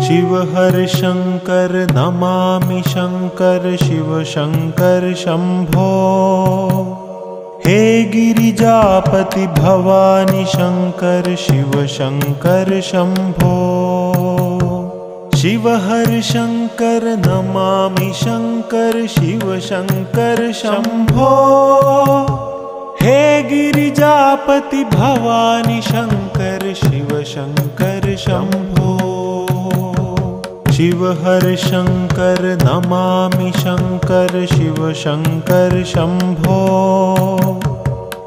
शिव हर शंकर नमामि शंकर शिव शंकर शंभो। हे गिरिजापति भवानी शंकर शिव शंकर शंभो। शिव हर शंकर नमामि शंकर शिव शंकर शंभो। हे गिरिजापति भवानी शंकर शिव शंकर शंभो। शिव हर शंकर नमामि शंकर शिव शंकर शंभो।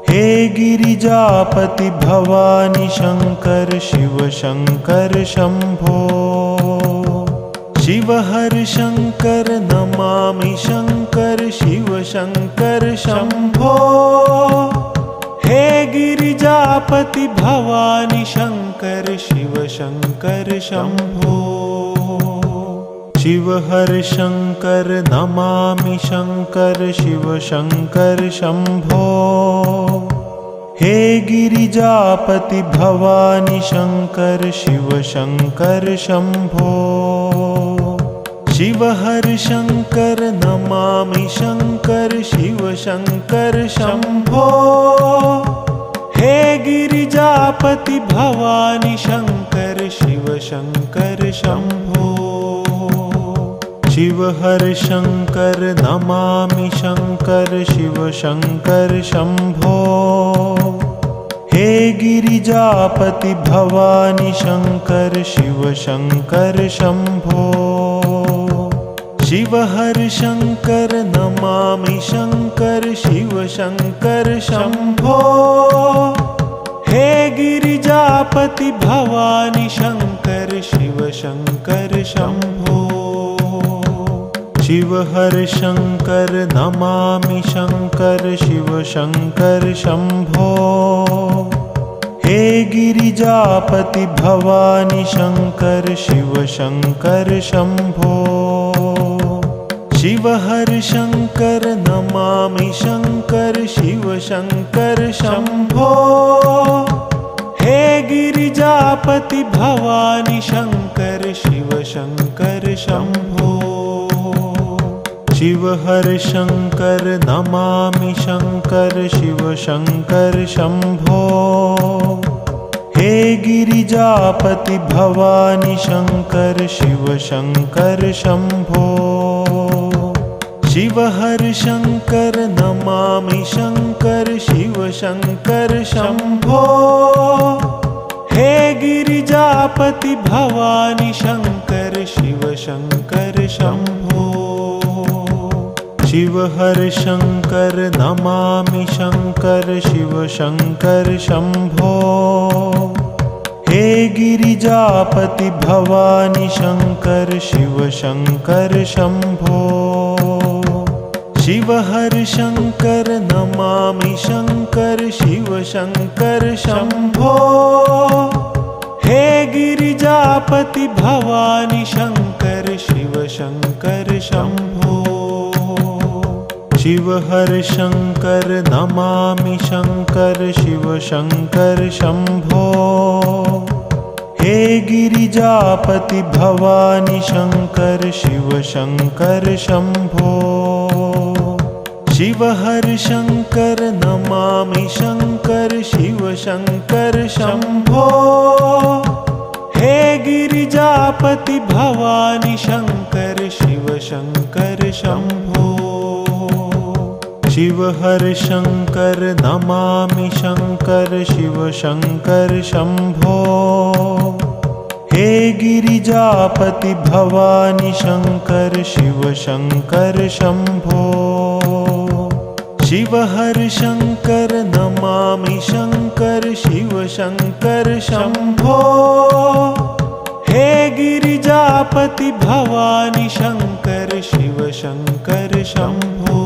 हे गिरिजापति भवानी शंकर शिव शंकर शंभो। शिव हर शंकर नमामि शंकर शिव शंकर शंभो। हे गिरिजापति भवानी शंकर शिव शंकर शंभो। शिव हर शंकर नमामि शंकर शिव शंकर शंभो। हे गिरिजापति भवानी शंकर शिव शंकर शंभो। शिव हर शंकर नमामि शंकर शिव शंकर शंभो। हे गिरिजापति भवानी शंकर शिव शंकर शंभो। शिव हर शंकर नमामि शंकर शिव शंकर शंभो। हे गिरिजापति भवानी शंकर शिव शंकर शंभो। शिव हर शंकर नमामि शंकर शिव शंकर शंभो। हे गिरिजापति भवानी शंकर शिव शंकर शंभो। शिव हर शंकर नमामि शंकर शिव शंकर शंभो। हे गिरिजापति भवानी शंकर शिव शंकर शंभो। शिव हर शंकर नमामि शंकर शिव शंकर शंभो। हे गिरिजापति भवानी शंकर शिव शंकर शंभो। शिव हर शंकर नमामि शंकर शिव शंकर शंभो। हे गिरिजापति भवानी शंकर शिव शंकर शंभो। शिव हर शंकर नमामि शंकर शिव शंकर शंभो। हे गिरिजापति भवानी शंकर शिव शंकर शंभो। शिव हर शंकर नमामि शंकर शिव शंकर शंभो। हे गिरिजापति भवानी शंकर शिव शंकर शंभो। शिव हर शंकर नमामि शंकर शिव शंकर शंभो। हे गिरिजापति भवानी शंकर शिव शंकर शंभो। शिव हर शंकर नमामि शंकर शिव शंकर शंभो। हे गिरिजापति भवानी शंकर शिव शंकर शंभो। शिव हर शंकर नमामि शंकर शिव शंकर शंभो। हे गिरिजापति भवानी शंकर शिव शंकर शंभो। शिव हर शंकर नमामि शंकर शिव शंकर शंभो। हे गिरिजापति भवानी शंकर शिव शंकर शंभो। शिव हर शंकर नमामि शंकर शिव शंकर शंभो। हे गिरिजापति भवानी शंकर शिव शंकर शंभो।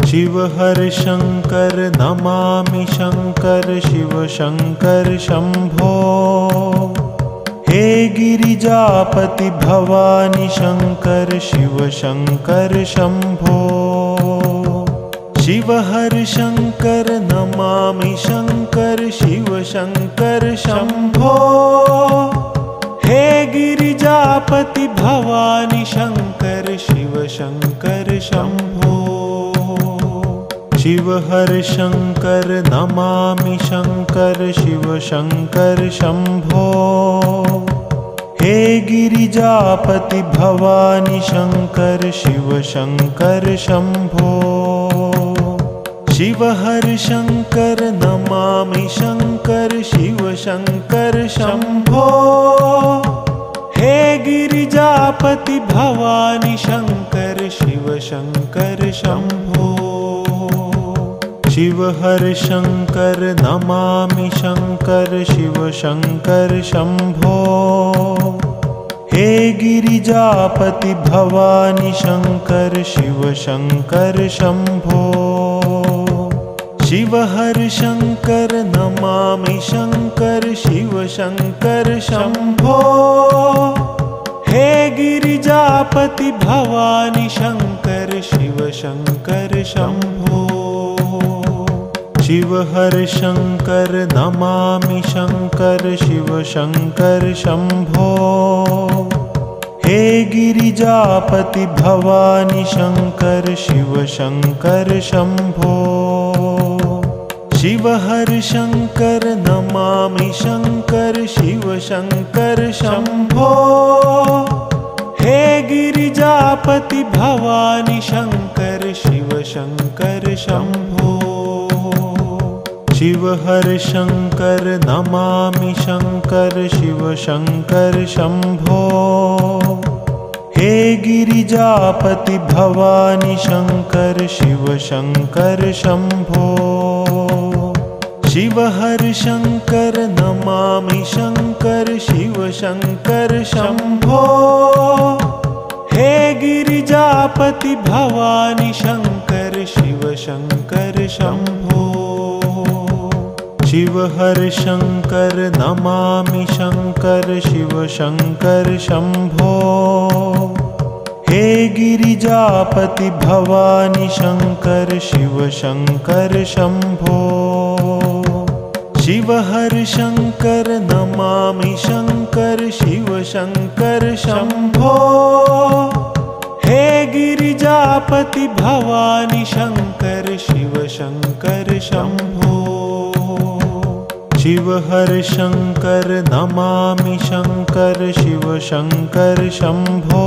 शिव हर शंकर नमामि शंकर शिव शंकर शंभो। हे गिरिजापति भवानी शंकर शिव शंकर शंभो। शिव हर शंकर नमामि शंकर शिव शंकर शंभो। हे गिरिजापति भवानी शंकर शिव शंकर शंभो। शिव हर शंकर नमामि शंकर शिव शंकर शंभो। हे गिरिजापति भवानी शंकर शिव शंकर शंभो। शिव हर शंकर नमामि शंकर शिव शंकर शंभो। हे गिरिजापति भवानी शंकर शिव शंकर शंभो। शिव हर शंकर नमामि शंकर शिव शंकर शंभो। हे गिरिजापति भवानी शंकर शिव शंकर शंभो। शिव हर शंकर नमामि शंकर शिव शंकर शंभो। हे गिरिजापति भवानी शंकर शिव शंकर शंभो। शिव हर शंकर नमामि शंकर शिव शंकर शंभो। हे गिरिजापति भवानी शंकर शिव शंकर शंभो। शिव हर शंकर नमामि शंकर शिव शंकर शंभो। हे गिरिजापति भवानी शंकर शिव शंकर शंभो। शिव हर शंकर नमामि शंकर शिव शंकर शंभो। हे गिरिजापति भवानी शंकर शिव शंकर शंभो। शिव हर शंकर नमामि शंकर शिव शंकर शंभो। हे गिरिजापति भवानी शंकर शिव शंकर शंभो। शिव हर शंकर नमामि शंकर शिव शंकर शंभो। हे गिरिजापति भवानी शंकर शिव शंकर शंभो। शिव हर शंकर नमामि शंकर शिव शंकर शंभो। हे गिरिजापति भवानी शंकर शिव शंकर शंभो। शिव हर शंकर नमामि शंकर शिव शंकर शंभो।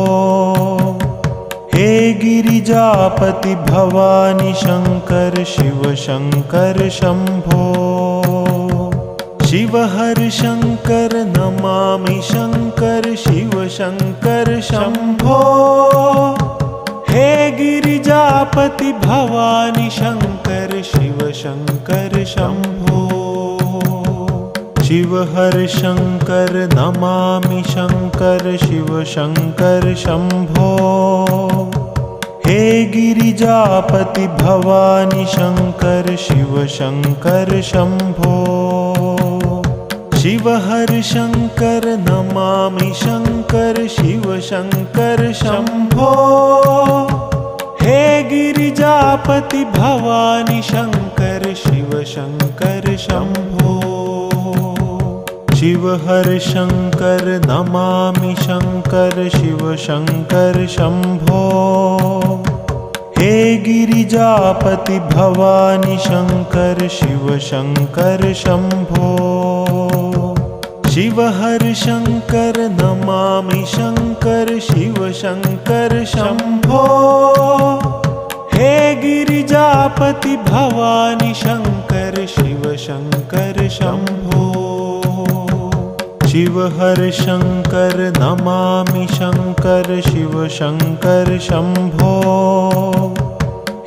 हे गिरिजापति भवानी शंकर शिव शंकर शंभो। शिव हर शंकर नमामि शंकर शिव शंकर शंभो। हे गिरिजापति भवानी शंकर शिव शंकर शंभो। शिव हर शंकर नमामि शंकर शिव शंकर शंभो। हे गिरिजापति भवानी शंकर शिव शंकर शंभो। शिव हर शंकर नमामि शंकर शिव शंकर शंभो। हे गिरिजापति भवानी शंकर शिव शंकर शंभो। शिव हर शंकर नमामि शंकर शिव शंकर शंभो। हे गिरिजापति भवानी शंकर शिव शंकर शंभो। शिव हर शंकर नमामि शंकर शिव शंकर शंभो। हे गिरिजापति भवानी शंकर शिव शंकर शंभो। शिव हर शंकर नमामि शंकर शिव शंकर शंभो।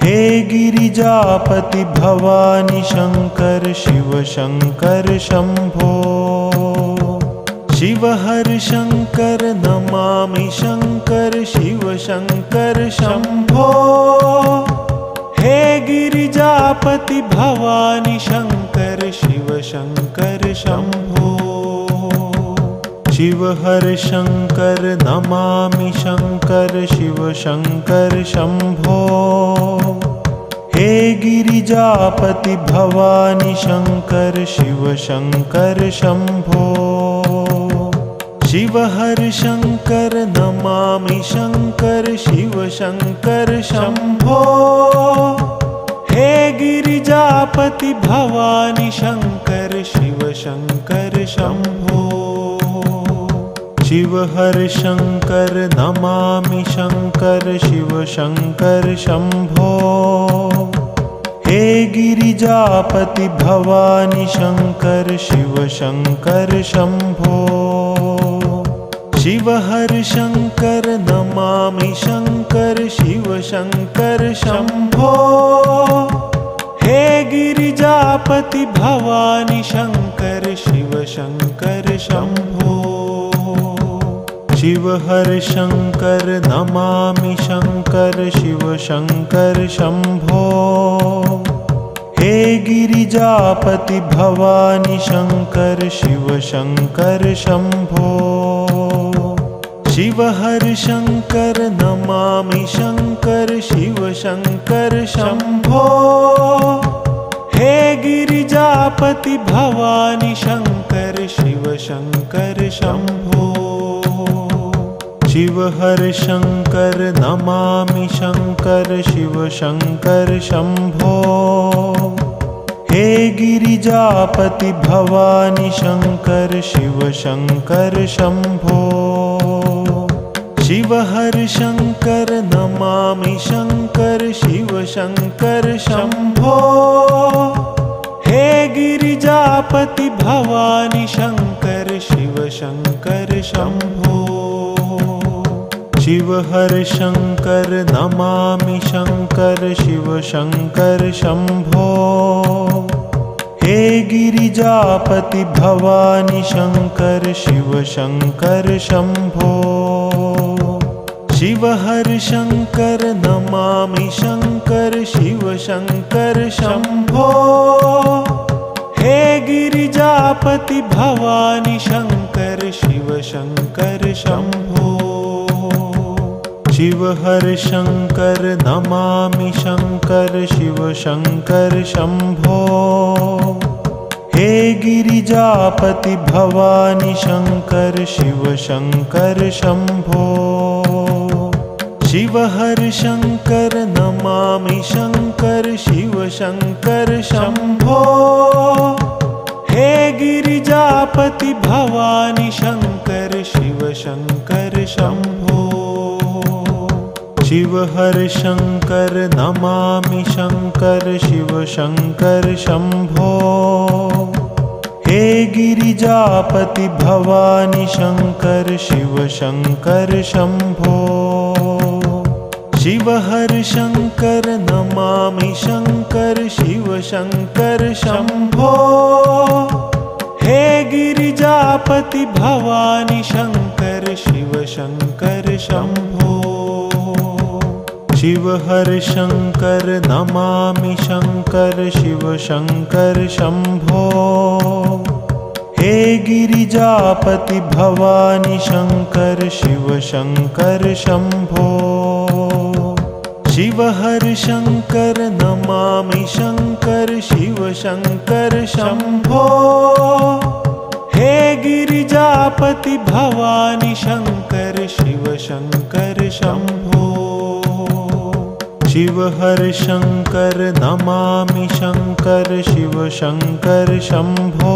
हे गिरिजापति भवानी शंकर शिव शंकर शंभो। शिव हर शंकर नमामि शंकर शिव शंकर शंभो। हे गिरिजापति भवानी शंकर शिव शंकर शंभो। शिव हर शंकर नमामि शंकर शिव शंकर शंभो। हे गिरिजापति भवानी शंकर शिव शंकर शंभो। शिव हर शंकर नमामि शंकर शिव शंकर शंभो। हे गिरिजापति भवानी शंकर शिव शंकर शंभो। शिव हर शंकर नमामि शंकर शिव शंकर शंभो। हे गिरिजापति भवानी शंकर शिव शंकर शंभो। शिव हर शंकर नमामि शंकर शिव शंकर शंभो। हे गिरिजापति भवानी शंकर शिव शंकर शंभो। शिव हर शंकर नमामि शंकर शिव शंकर शंभो। हे गिरिजापति भवानी शंकर शिव शंकर शंभो। शिव हर शंकर नमामि शंकर शिव शंकर शंभो। हे गिरिजापति भवानी शंकर शिव शंकर शंभो। शिव हर शंकर नमामि शंकर शिव शंकर शंभो। हे गिरिजापति भवानी शंकर शिव शंकर शंभो। शिव हर शंकर नमामि शंकर शिव शंकर शंभो। हे गिरिजापति भवानी शंकर शिव शंकर शंभो। शिव हर शंकर नमामि शंकर शिव शंकर शंभो। हे गिरिजापति भवानी शंकर शिव शंकर शंभो। शिव हर शंकर नमामि शंकर शिव शंकर शंभो। हे गिरिजापति भवानी शंकर शिव शंकर शंभो। शिव हर शंकर नमामि शंकर शिव शंकर शंभो। हे गिरिजापति भवानी शंकर शिव शंकर शंभो। शिव हर शंकर नमामि शंकर शिव शंकर शंभो। हे गिरिजापति भवानी शंकर शिव शंकर शंभो। शिव हर शंकर नमामि शंकर शिव शंकर शंभो। हे गिरिजापति भवानी शंकर शिव शंकर शंभो। शिव हर शंकर नमामि शंकर शिव शंकर शंभो। हे गिरिजापति भवानी शंकर शिव शंकर शंभो। शिव हर शंकर नमामि शंकर शिव शंकर शंभो। हे गिरिजापति भवानी शंकर शिव शंकर शंभो। शिव हर शंकर नमामि शंकर शिव शंकर शंभो। हे गिरिजापति भवानी शंकर शिव शंकर शंभो। शिव हर शंकर नमामि शंकर शिव शंकर शंभो।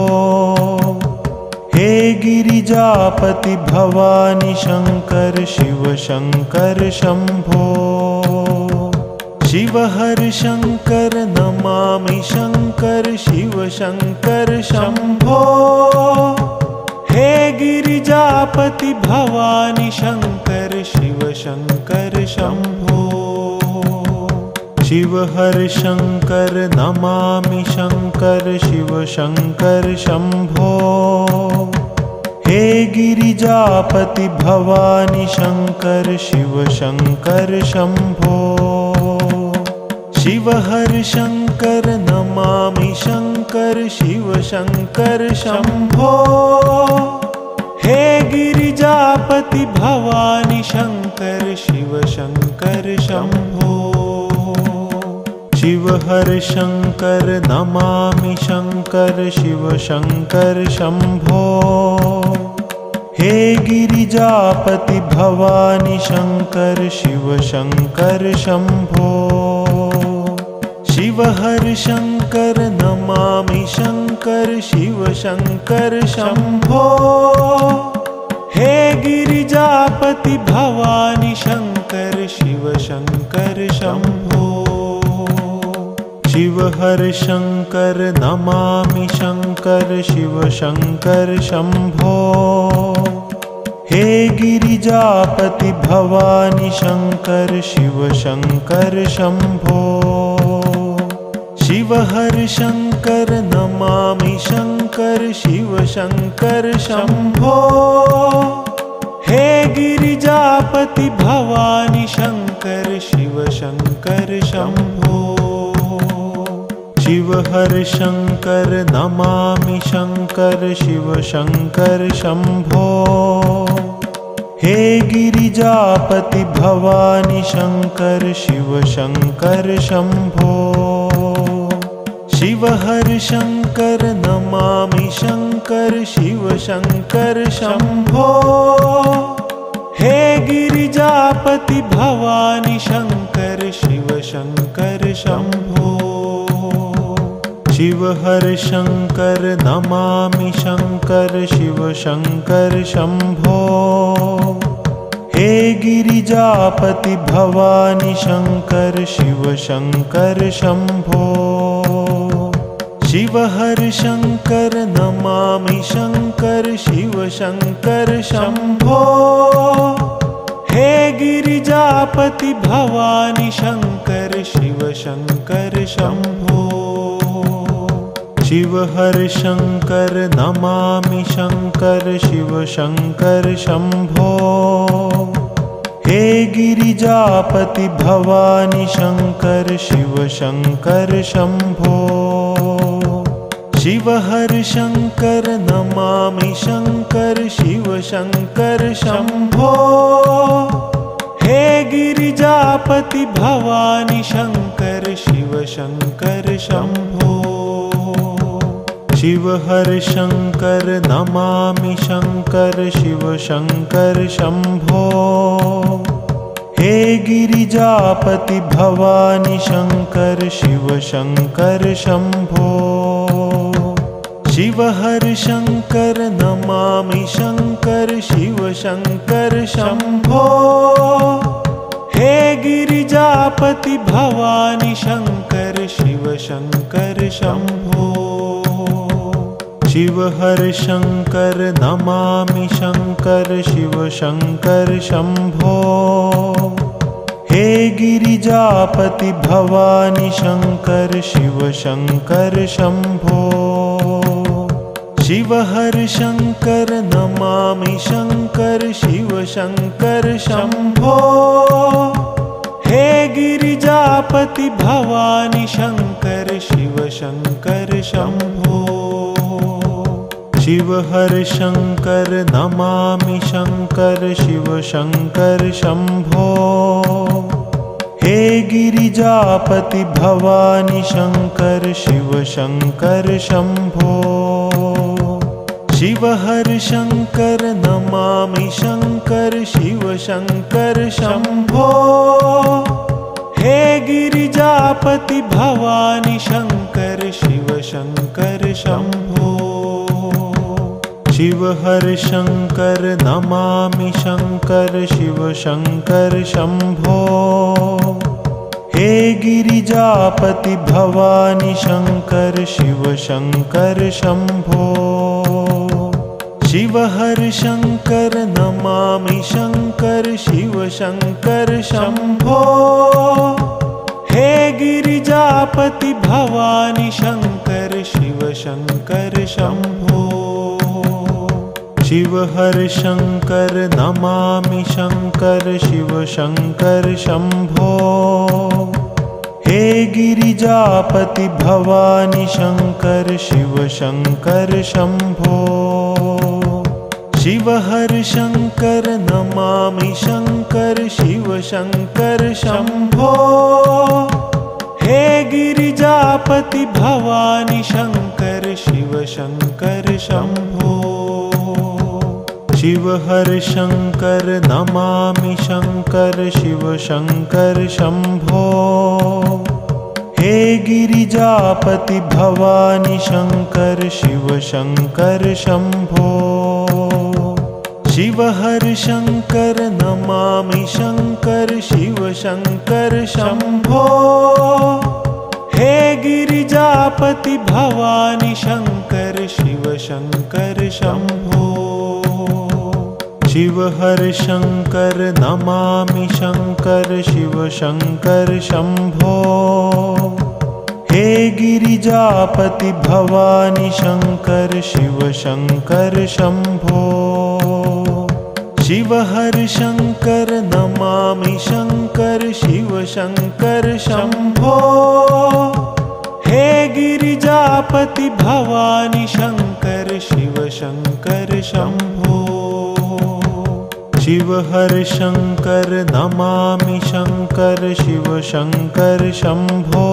हे गिरिजापति भवानी शंकर शिव शंकर शंभो। शिव हर शंकर नमामि शंकर शिव शंकर शंभो। हे गिरिजापति भवानी शंकर शिव शंकर शंभो। शिव हर शंकर नमामि शंकर शिव शंकर शंभो। हे गिरिजापति भवानी शंकर शिव शंकर शंभो। शिव हर शंकर नमामि शंकर शिव शंकर शंभो। हे गिरिजापति भवानी शंकर शिव शंकर शंभो। शिव हर शंकर नमामि शंकर शिव शंकर शंभो। हे गिरिजापति भवानी शंकर शिव शंकर शंभो। शिव हर शंकर नमामि शंकर शिव शंकर शंभो। हे गिरिजापति भवानी शंकर शिव शंकर शंभो। शिव हर शंकर नमामि शंकर शिव शंकर शंभो। हे गिरिजापति भवानी शंकर शिव शंकर शंभो। शिव हर शंकर नमामि शंकर शिव शंकर शंभो। हे गिरिजापति भवानी शंकर शिव शंकर शंभो। शिव हर शंकर नमामि शंकर शिव शंकर शंभो। हे गिरिजापति भवानी शंकर शिव शंकर शंभो। शिव हर शंकर नमामि शंकर शिव शंकर शंभो। हे गिरिजापति भवानी शंकर शिव शंकर शंभो। शिव हर शंकर नमामि शंकर शिव शंकर शंभो। हे गिरिजापति भवानी शंकर शिव शंकर शंभो। शिव हर शंकर नमामि शंकर शिव शंकर शंभो। हे गिरिजापति भवानी शंकर शिव शंकर शंभो। शिव हर शंकर नमामि शंकर शिव शंकर शंभो। हे गिरिजापति भवानी शंकर शिव शंकर शंभो। शिव हर शंकर नमामि शंकर शिव शंकर शंभो। हे गिरिजापति भवानी शंकर शिव शंकर शंभो। शिव हर शंकर नमामि शंकर शिव शंकर शंभो। हे गिरिजापति भवानी शंकर शिव शंकर शंभो। शिव हर शंकर नमामि शंकर शिव शंकर शंभो। हे गिरिजापति भवानी शंकर शिव शंकर शंभो। शिव हर शंकर नमामि शंकर शिव शंकर शंभो। हे गिरिजापति भवानी शंकर शिव शंकर शंभो। शिव हर शंकर नमामि शंकर शिव शंकर शंभो। हे गिरिजापति भवानी शंकर शिव शंकर शंभो। शिव हर शंकर नमामि शंकर शिव शंकर शंभो। हे गिरिजापति भवानी शंकर शिव शंकर शंभो। शिव हर शंकर नमामि शंकर शिव शंकर शंभो। हे गिरिजापति भवानी शंकर शिव शंकर शंभो। शिव हर शंकर नमामि शंकर शिव शंकर शंभो। हे गिरिजापति भवानी शंकर शिव शंकर शंभो। शिव हर शंकर नमामि शंकर शिव शंकर शंभो। हे गिरिजापति भवानी शंकर शिव शंकर शंभो। शिव हर शंकर नमामि शंकर शिव शंकर शंभो। हे गिरिजापति भवानी शंकर शिव शंकर शंभो। शिव हर शंकर नमामि शंकर शिव शंकर शंभो। हे गिरिजापति भवानी शंकर शिव शंकर शंभो। शिव हर शंकर नमामि शंकर शिव शंकर शंभो। हे गिरिजापति भवानी शंकर शिव शंकर शंभो। शिव हर शंकर नमामि शंकर शिव शंकर शंभो। हे गिरिजापति भवानी शंकर शिव शंकर शंभो। शिव हर शंकर नमामि शंकर शिव शंकर शंभो। हे गिरिजापति भवानी शंकर शिव शंकर शंभो। शिव हर शंकर नमामि शंकर शिव शंकर शंभो। हे गिरिजापति भवानी शंकर शिव शंकर शंभो। शिव हर शंकर नमामि शंकर शिव शंकर शंभो।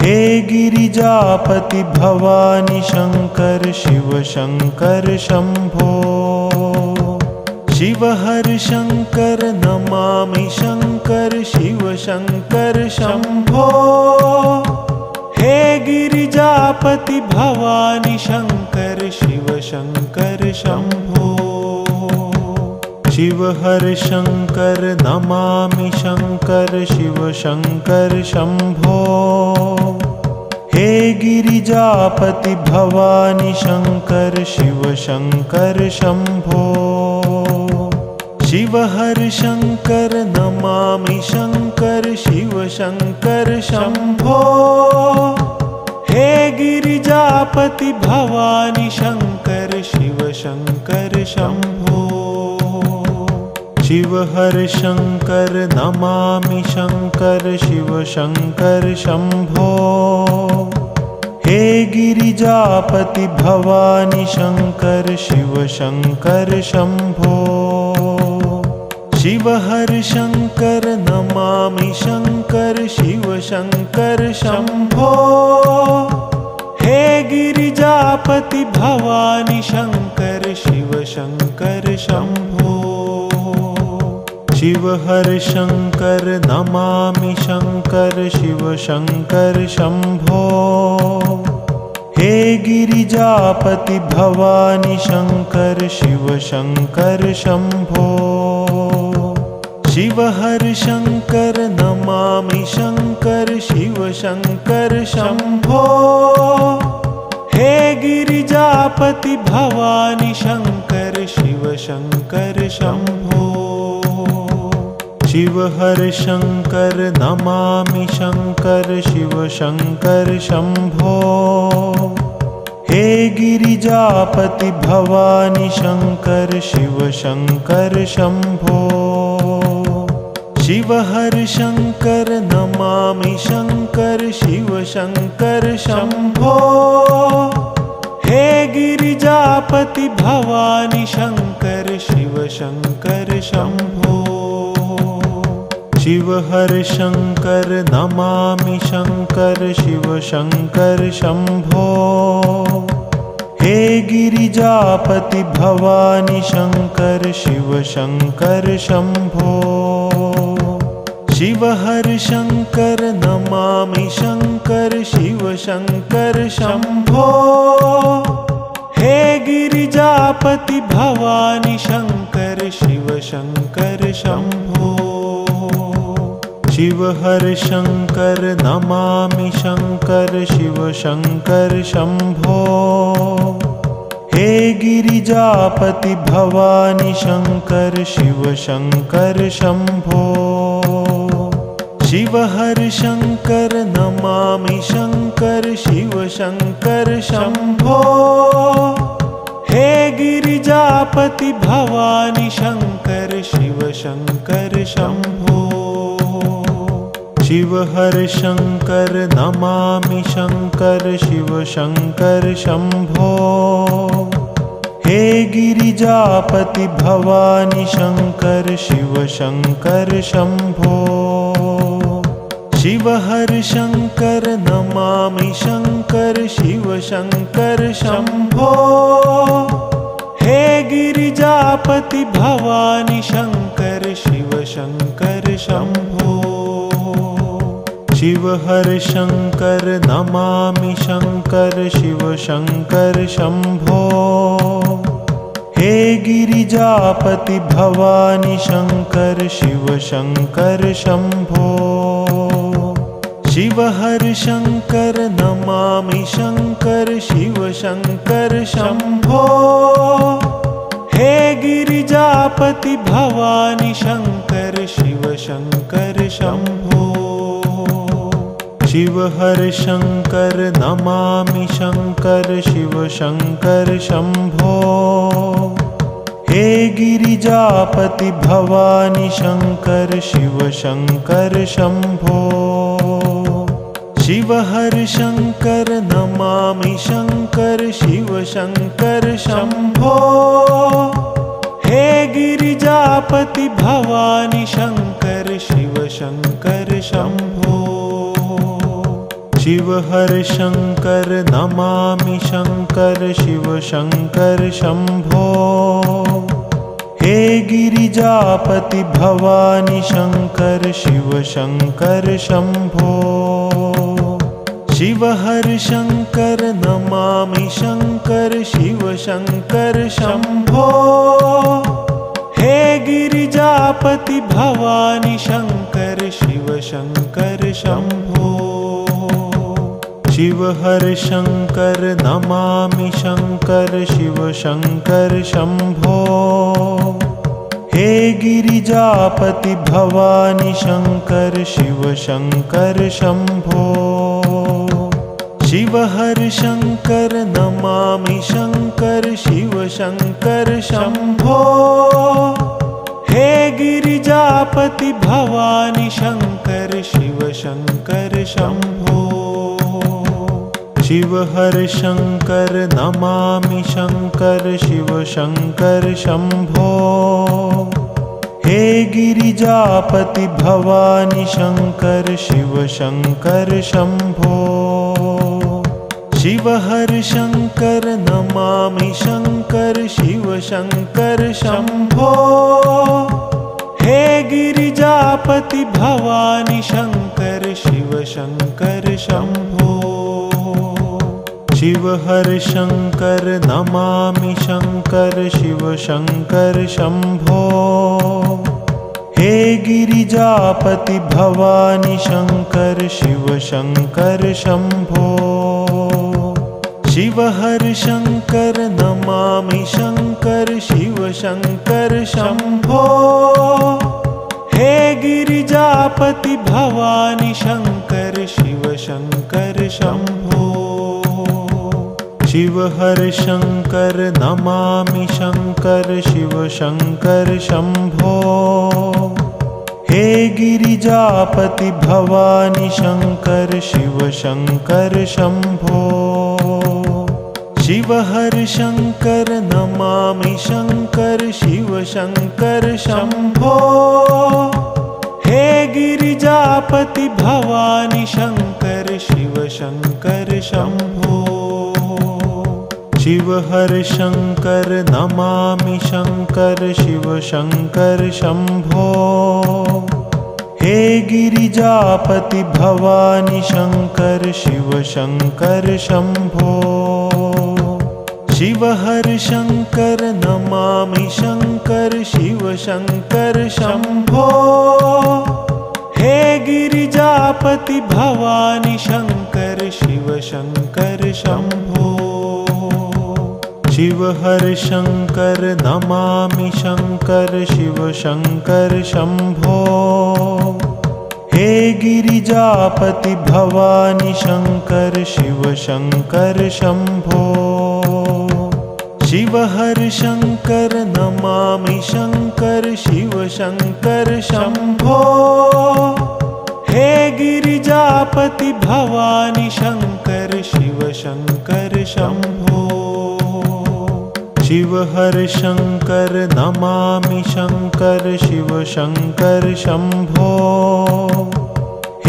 हे गिरिजापति भवानी शंकर शिव शंकर शंभो। शिव हर शंकर नमामि शंकर शिव शंकर शंभो। हे गिरिजापति भवानी शंकर शिव शंकर शंभो। शिव हर शंकर नमामि शंकर शिव शंकर शंभो। हे गिरिजापति भवानी शंकर शिव शंकर शंभो। शिव हर शंकर नमामि शंकर शिव शंकर शंभो। हे गिरिजापति भवानी शंकर शिव शंकर शंभो। शिव हर शंकर नमामि शंकर शिव शंकर शंभो। हे गिरिजापति भवानी शंकर शिव शंकर शंभो। शिव हर शंकर नमामि शंकर शिव शंकर शंभो। हे गिरिजापति भवानी शंकर शिव शंकर शंभो। शिव हर शंकर नमामि शंकर शिव शंकर शंभो। हे गिरिजापति भवानी शंकर शिव शंकर शंभो। शिव हर शंकर नमामि शंकर शिव शंकर शंभो। हे गिरिजापति भवानी शंकर शिव शंकर शंभो। शिव हर शंकर नमामि शंकर शिव शंकर शंभो। हे गिरिजापति भवानी शंकर शिव शंकर शंभो। शिव हर शंकर नमामि शंकर शिव शंकर शंभो। हे गिरिजापति भवानी शंकर शिव शंकर शंभो। शिव हर शंकर नमामि शंकर शिव शंकर शंभो। हे गिरिजापति भवानी शंकर शिव शंकर शंभो। शिव हर शंकर नमामि शंकर शिव शंकर शंभो। हे गिरिजापति भवानी शंकर शिव शंकर शंभो। शिव हर शंकर नमामि शंकर शिव शंकर शंभो। हे गिरिजापति भवानी शंकर शिव शंकर शंभो। शिव हर शंकर नमामि शंकर शिव शंकर शंभो। हे गिरिजापति भवानी शंकर शिव शंकर शंभो। शिव हर शंकर नमामि शंकर शिव शंकर शंभो। हे गिरिजापति भवानी शंकर शिव शंकर शंभो। शिव हर शंकर नमामि शंकर शिव शंकर शंभो। हे गिरिजापति भवानी शंकर शिव शंकर शंभो। शिव हर शंकर नमामि शंकर शिव शंकर शंभो। हे गिरिजापति भवानी शंकर शिव शंकर शंभो। शिव हर शंकर नमामि शंकर शिव शंकर शंभो। हे गिरिजापति भवानी शंकर शिव शंकर शंभो। शिव हर शंकर नमामि शंकर शिव शंकर शंभो। हे गिरिजापति भवानी शंकर शिव शंकर शंभो। शिव हर शंकर नमामि शंकर शिव शंकर शंभो। हे गिरिजापति भवानी शंकर शिव शंकर शंभो। शिव हर शंकर नमामि शंकर शिव शंकर शंभो। हे गिरिजापति भवानी शंकर शिव शंकर शंभो। शिव हर शंकर नमामि शंकर शिव शंकर शंभो। हे गिरिजापति भवानी शंकर शिव शंकर शंभो। शिव हर शंकर नमामि शंकर शिव शंकर शंभो। हे गिरिजापति भवानी शंकर शिव शंकर शंभो। शिव हर शंकर नमामि शंकर शिव शंकर शंभो। हे गिरिजापति भवानी शंकर शिव शंकर शंभो। शिव हर शंकर नमामि शंकर शिव शंकर शंभो। हे गिरिजापति भवानी शंकर शिव शंकर शंभो। शिव हर शंकर नमामि शंकर शिव शंकर शंभो। हे गिरिजापति भवानी शंकर शिव शंकर शंभो। शिव हर शंकर नमामि शंकर शिव शंकर शंभो। हे गिरिजापति भवानी शंकर शिव शंकर शंभो। शिव हर शंकर नमामि शंकर शिव शंकर शंभो। हे गिरिजापति भवानी शंकर शिव शंकर शंभो। शिव हर शंकर नमामि शंकर शिव शंकर शंभो। हे गिरिजापति भवानी शंकर शिव शंकर शंभो। शिव हर शंकर नमामि शंकर शिव शंकर शंभो। हे गिरिजापति भवानी शंकर शिव शंकर शंभो। शिव हर शंकर नमामि शंकर शिव शंकर शंभो। हे गिरिजापति भवानी शंकर शिव शंकर शंभो। शिव हर शंकर नमामि शंकर शिव शंकर शंभो। हे गिरिजापति भवानी शंकर शिव शंकर शंभो। शिव हर शंकर नमामि शंकर शिव शंकर शंभो। हे गिरिजापति भवानी शंकर शिव शंकर शंभो। शिव हर शंकर नमामि शंकर शिव शंकर शंभो। हे गिरिजापति भवानी शंकर शिव शंकर शंभो। शिव हर शंकर नमामि शंकर शिव शंकर शंभो।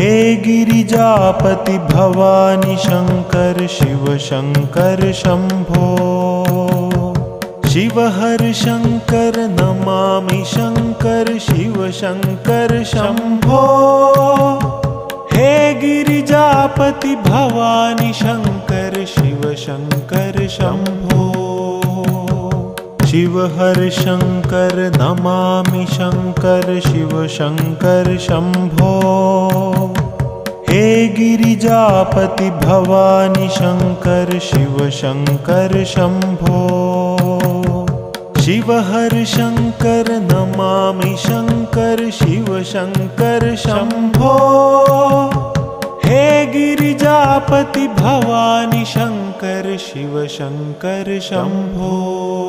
हे गिरिजापति भवानी शंकर शिव शंकर शंभो। शिव हर शंकर नमामि शंकर शिव शंकर शंभो। हे गिरिजापति भवानी शंकर शिव शंकर शंभो। शिव हर शंकर नमामि शंकर शिव शंकर शंभो। हे गिरिजापति भवानी शंकर शिव शंकर शंभो। शिव हर शंकर नमामि शंकर शिव शंकर शंभो। हे गिरिजापति भवानी शंकर शिव शंकर शंभो।